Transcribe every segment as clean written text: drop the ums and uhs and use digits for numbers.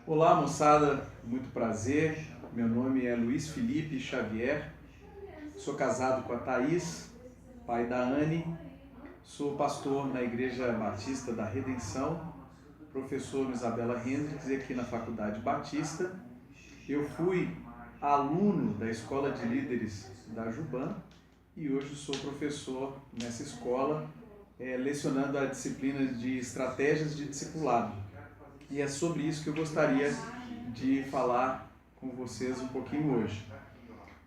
Olá, moçada, muito prazer. Meu nome é Luiz Felipe Xavier, sou casado com a Thaís, pai da Anne, sou pastor na Igreja Batista da Redenção, professor no Isabela Hendricks aqui na Faculdade Batista. Eu fui aluno da Escola de Líderes da Juban e hoje sou professor nessa escola, lecionando a disciplina de Estratégias de Discipulado. E é sobre isso que eu gostaria de falar com vocês um pouquinho hoje.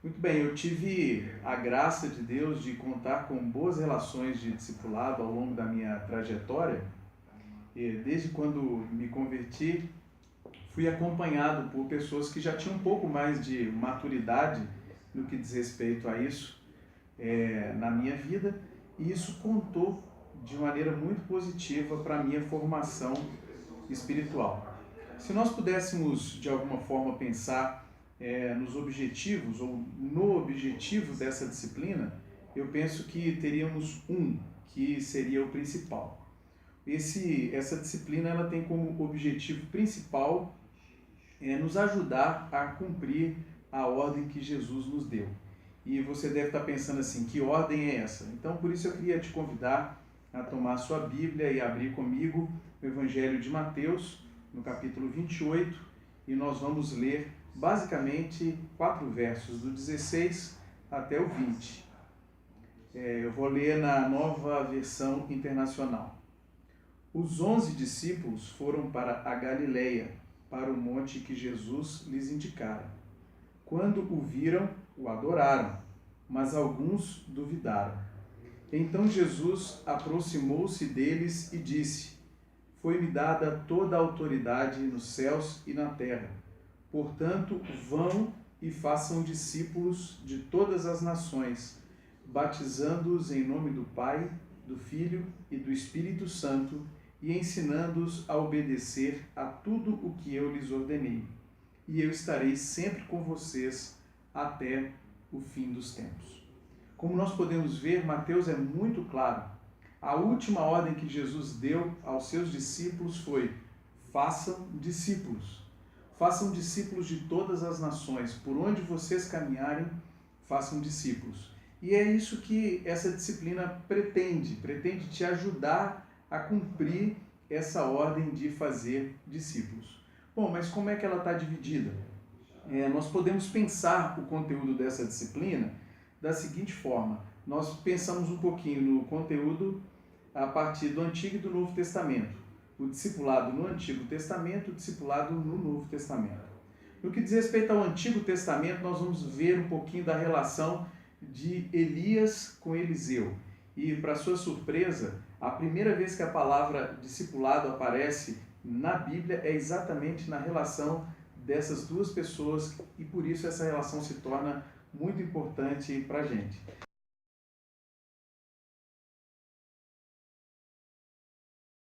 Muito bem, eu tive a graça de Deus de contar com boas relações de discipulado ao longo da minha trajetória. Desde quando me converti, fui acompanhado por pessoas que já tinham um pouco mais de maturidade no que diz respeito a isso na minha vida, e isso contou de maneira muito positiva para a minha formação espiritual. Se nós pudéssemos de alguma forma pensar nos objetivos ou no objetivo dessa disciplina, eu penso que teríamos que seria o principal. Essa disciplina ela tem como objetivo principal nos ajudar a cumprir a ordem que Jesus nos deu. E você deve estar pensando assim, que ordem é essa? Então, por isso eu queria te convidar a tomar a sua Bíblia e abrir comigo o Evangelho de Mateus, no capítulo 28, e nós vamos ler basicamente 4 versos, do 16 até o 20. Eu vou ler na Nova Versão Internacional. Os 11 discípulos foram para a Galileia, para o monte que Jesus lhes indicara. Quando o viram, o adoraram, mas alguns duvidaram. Então Jesus aproximou-se deles e disse: Foi-me dada toda a autoridade nos céus e na terra. Portanto, vão e façam discípulos de todas as nações, batizando-os em nome do Pai, do Filho e do Espírito Santo, e ensinando-os a obedecer a tudo o que eu lhes ordenei. E eu estarei sempre com vocês até o fim dos tempos. Como nós podemos ver, Mateus é muito claro. A última ordem que Jesus deu aos seus discípulos foi: façam discípulos. Façam discípulos de todas as nações. Por onde vocês caminharem, façam discípulos. E é isso que essa disciplina pretende te ajudar a cumprir essa ordem de fazer discípulos. Bom, mas como é que ela está dividida? Nós podemos pensar o conteúdo dessa disciplina da seguinte forma. Nós pensamos um pouquinho no conteúdo a partir do Antigo e do Novo Testamento. O discipulado no Antigo Testamento, o discipulado no Novo Testamento. No que diz respeito ao Antigo Testamento, nós vamos ver um pouquinho da relação de Elias com Eliseu. E, para sua surpresa, a primeira vez que a palavra discipulado aparece na Bíblia é exatamente na relação dessas duas pessoas, e por isso essa relação se torna muito importante para a gente.